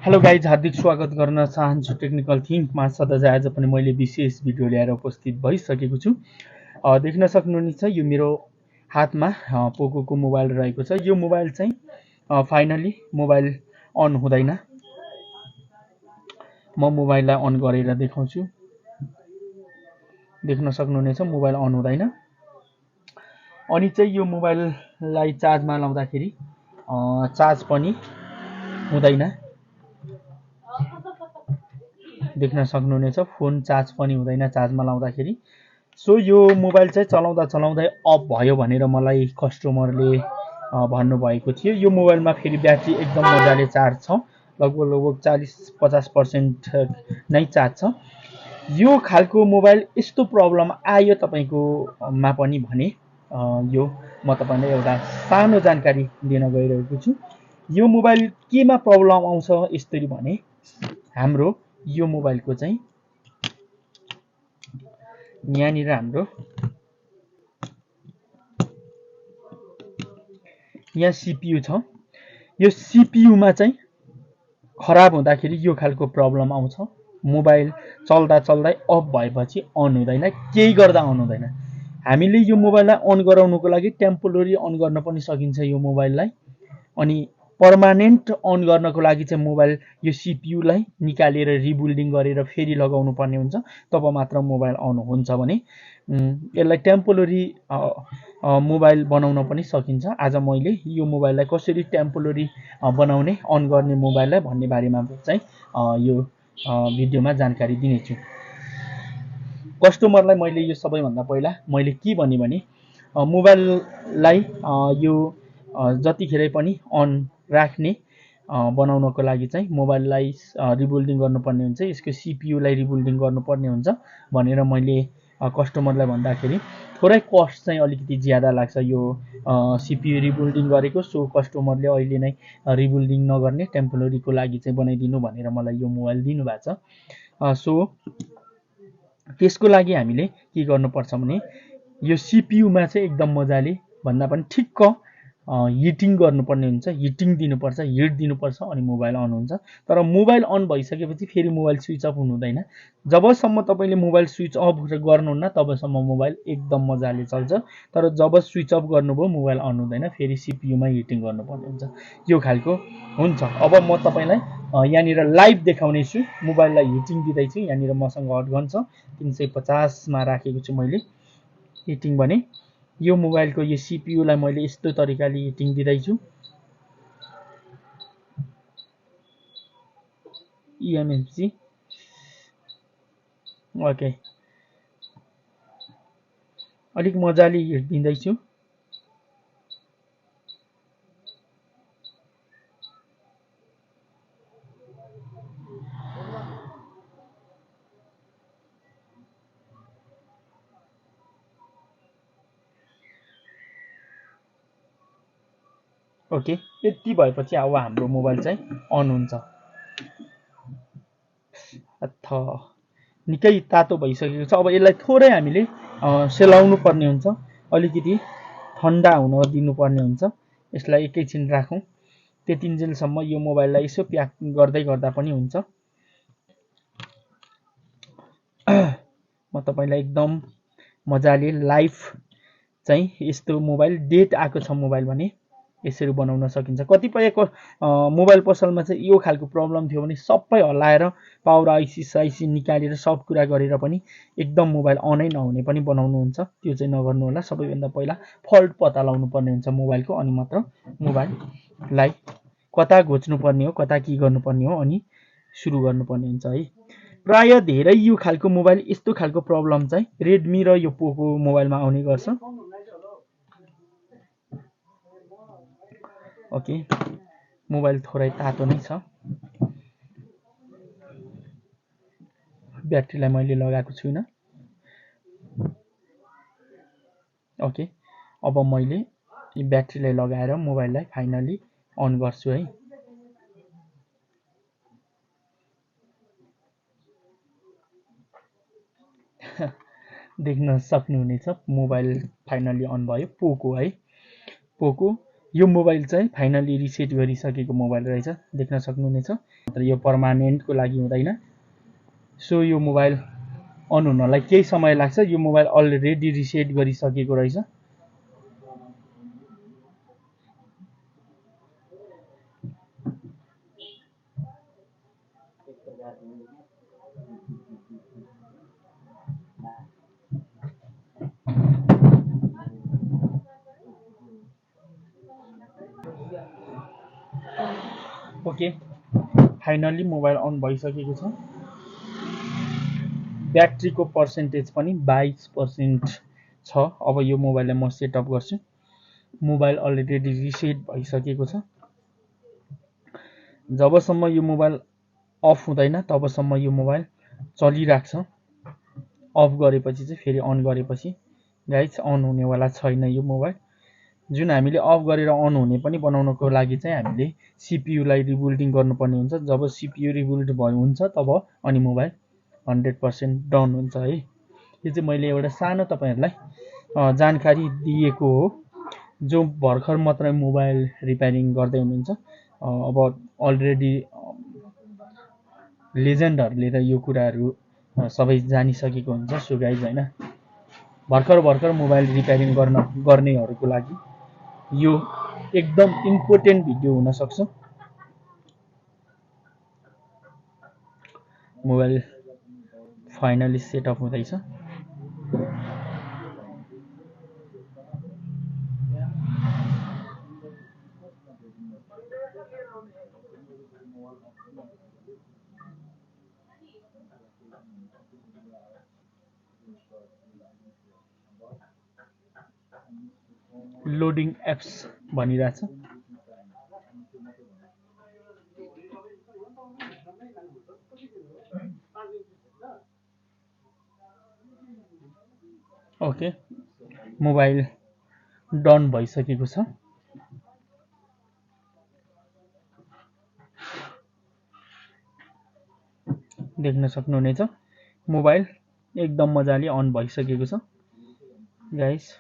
Hello guys, हार्दिक स्वागत गर्न चाहन्छु टेक्निकल थिङ्कमा। सधैँ आज पनि मैले विशेष भिडियो ल्याएर उपस्थित भइसकेको छु। देख्न सक्नुहुनेछ यो मेरो हातमा पोकोको मोबाइल रहेको छ। यो मोबाइल चाहिँ फाइनली मोबाइल अन हुँदैन। म मोबाइललाई अन गरेर देखाउँछु। देख्न सक्नुहुनेछ मोबाइल अन हुँदैन। अनि चाहिँ यो मोबाइललाई चार्जमा लाउँदाखेरि चार्ज पनि हुँदैन। देख्न सक्नुहुनेछ फोन चार्ज पनि हुँदैन चार्जमा लाउँदाखेरि। सो यो मोबाइल चाहिँ चलाउँदै अफ भयो भनेर मलाई कस्टमरले भन्नुभएको थियो। यो मोबाइलमा फेरि ब्याट्री एकदम मजाले चार्ज छ, लगभग 40-50% नै चार्ज छ। यो खालको मोबाइल यस्तो प्रब्लम आयो तपाईँकोमा पनि भने यो म तपाईँलाई एउटा सानो जानकारी दिन गइरहेको छु। यो मोबाइल केमा प्रब्लम आउँछ यसरी भने हाम्रो यो मोबाइलको चाहिँ यहाँनिर हाम्रो यहाँ सिपियु छ। यो सिपियुमा चाहिँ खराब हुँदाखेरि यो खालको प्रब्लम आउँछ। मोबाइल चल्दै अफ भएपछि अन हुँदैन, केही गर्दा अन हुँदैन। हामीले यो मोबाइललाई अन गराउनुको लागि टेम्पोररी अन गर्न पनि सकिन्छ यो मोबाइललाई। अनि पर्मानेन्ट अन गर्नको लागि चाहिँ मोबाइल यो सिपियुलाई निकालेर रिबिल्डिङ गरेर फेरि लगाउनु पर्ने हुन्छ, तब मात्र मोबाइल अन हुन्छ। भने यसलाई टेम्पोररी मोबाइल बनाउन पनि सकिन्छ। आज मैले यो मोबाइललाई कसरी टेम्पोररी बनाउने अन गर्ने मोबाइललाई भन्ने बारेमा चाहिँ यो भिडियोमा जानकारी दिनेछु। कस्टमरलाई मैले यो सबैभन्दा पहिला मैले के भने मोबाइललाई यो जतिखेरै पनि अन राख्ने बनाउनको लागि चाहिँ मोबाइललाई रिबिल्डिङ गर्नुपर्ने हुन्छ, यसको सिपियुलाई रिबिल्डिङ गर्नुपर्ने हुन्छ भनेर मैले कस्टमरलाई भन्दाखेरि थोरै कस्ट चाहिँ अलिकति ज्यादा लाग्छ यो सिपियु रिबिल्डिङ गरेको। सो कस्टमरले अहिले नै रिबिल्डिङ नगर्ने टेम्पोररीको लागि चाहिँ बनाइदिनु भनेर मलाई यो मोबाइल दिनुभएको छ। सो त्यसको लागि हामीले के गर्नुपर्छ भने यो सिपियुमा चाहिँ एकदम मजाले भन्दा पनि ठिक्क हिटिङ गर्नुपर्ने हुन्छ, हिटिङ दिनुपर्छ, हिट दिनुपर्छ, अनि मोबाइल अन हुन्छ। तर मोबाइल अन भइसकेपछि फेरि मोबाइल स्विच अफ हुँदैन। जबसम्म तपाईँले मोबाइल स्विच अफ गर्नुहुन्न तबसम्म मोबाइल एकदम मजाले चल्छ। तर जब स्विच अफ गर्नुभयो मोबाइल अन हुँदैन, फेरि सिपियुमा हिटिङ गर्नुपर्ने हुन्छ। यो खालको हुन्छ। अब म तपाईँलाई यहाँनिर लाइभ देखाउने छु। मोबाइललाई हिटिङ दिँदैछु। यहाँनिर मसँग हटगन छ, 350मा राखेको छु मैले हिटिङ भने। यो मोबाइलको यो सिपियुलाई मैले यस्तो तरिकाले हिटिङ दिँदैछु। इएमएमसी ओके, अलिक मजाले हिट दिँदैछु। ओके, यति भएपछि अब हाम्रो मोबाइल चाहिँ अन हुन्छ। निकै तातो भइसकेको छ। अब यसलाई थोरै हामीले सेलाउनु पर्ने हुन्छ, अलिकति ठन्डा हुन दिनुपर्ने हुन्छ। यसलाई एकैछिन राखौँ, त्यतिन्जेलसम्म यो मोबाइललाई यसो प्याक गर्दै गर्दा पनि हुन्छ। म तपाईँलाई एकदम मजाले लाइभ चाहिँ यस्तो मोबाइल डेट आएको छ मोबाइल भने यसरी बनाउन सकिन्छ। कतिपयको मोबाइल पसलमा चाहिँ यो खालको प्रब्लम थियो भने सबै हल्लाएर पावर आइसी साइसी निकालेर सब कुरा गरेर पनि एकदम मोबाइल अनै नहुने पनि बनाउनुहुन्छ। त्यो चाहिँ नगर्नु होला। सबैभन्दा पहिला फल्ट पत्ता लगाउनु पर्ने हुन्छ मोबाइलको, अनि मात्र मोबाइललाई कता घोच्नुपर्ने हो, कता के गर्नुपर्ने हो, अनि सुरु गर्नुपर्ने हुन्छ है। प्राय धेरै यो खालको मोबाइल यस्तो खालको प्रब्लम चाहिँ रेडमी र यो पोको मोबाइलमा आउने गर्छ। ओके, मोबाइल थोरै तातो नै छ। ब्याट्रीलाई मैले लगाएको छुइनँ। ओके, अब मैले ब्याट्रीलाई लगाएर मोबाइललाई फाइनली अन गर्छु है। देख्न सक्नुहुनेछ मोबाइल फाइनली अन भयो। पोको है, पोको यो मोबाइल चाहिँ फाइनली रिसेट गरिसकेको मोबाइल रहेछ, देख्न सक्नुहुनेछ। तर यो पर्मानेन्टको लागि हुँदैन। सो यो मोबाइल अन हुनलाई केही समय लाग्छ। यो मोबाइल अलरेडी रिसेट गरिसकेको रहेछ। ओके, फाइनली मोबाइल अन भइसकेको छ। ब्याट्रीको पर्सेन्टेज पनि 22% छ। अब यो मोबाइललाई म सेटअप गर्छु। मोबाइल अलरेडी रिसेट भइसकेको छ। जबसम्म यो मोबाइल अफ हुँदैन तबसम्म यो मोबाइल चलिराख्छ। अफ गरेपछि चाहिँ फेरि अन गरेपछि गाइस अन हुनेवाला छैन यो मोबाइल। जुन हामीले अफ गरेर अन हुने पनि बनाउनको लागि चाहिँ हामीले सिपियुलाई रिबुल्डिङ गर्नुपर्ने हुन्छ। जब सिपियु रिबुल्ड हुन्छ तब अनि मोबाइल 100% डाउन हुन्छ है। यो चाहिँ मैले एउटा सानो तपाईँहरूलाई जानकारी दिएको हो। जो भर्खर मात्रै मोबाइल रिपेयरिङ गर्दै हुनुहुन्छ, अब अलरेडी लेजेन्डहरूले त यो कुराहरू सबै जानिसकेको हुन्छ। सो गाइज होइन, भर्खर मोबाइल रिपेयरिङ गर्नेहरूको लागि यो एकदम इम्पोर्टेन्ट भिडियो हुन सक्छ। मोबाइल फाइनली सेटअप हुँदैछ। लोडिङ एप्स भनिरहेछ। ओके, मोबाइल डन भइसकेको छ। देख्न सक्नुहुनेछ मोबाइल एकदम मजाले अन भइसकेको छ गाइस।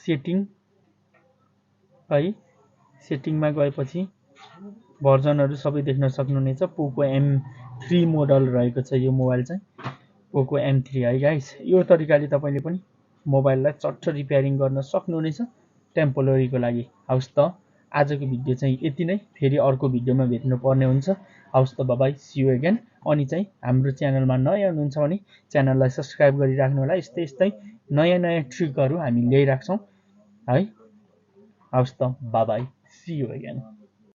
सेटिङ है, सेटिङमा गएपछि भर्जनहरू सबै देख्न सक्नुहुनेछ। पोको M3 मोडल रहेको छ यो मोबाइल चाहिँ, पोको M3 है गाइस। यो तरिकाले तपाईँले पनि मोबाइललाई चट्ट रिपेयरिङ गर्न सक्नुहुनेछ टेम्पोररीको लागि। हवस् त, आजको भिडियो चाहिँ यति नै। फेरि अर्को भिडियोमा भेट्नु पर्ने हुन्छ। हवस् त, बाइ, सी यू अगेन। अनि चाहिँ हाम्रो च्यानलमा नयाँ हुनुहुन्छ भने च्यानललाई सब्सक्राइब गरिराख्नु होला। यस्तै नयाँ ट्रिकहरू हामी ल्याइराख्छौँ है। हवस् त, बाइ, सी यू अगेन।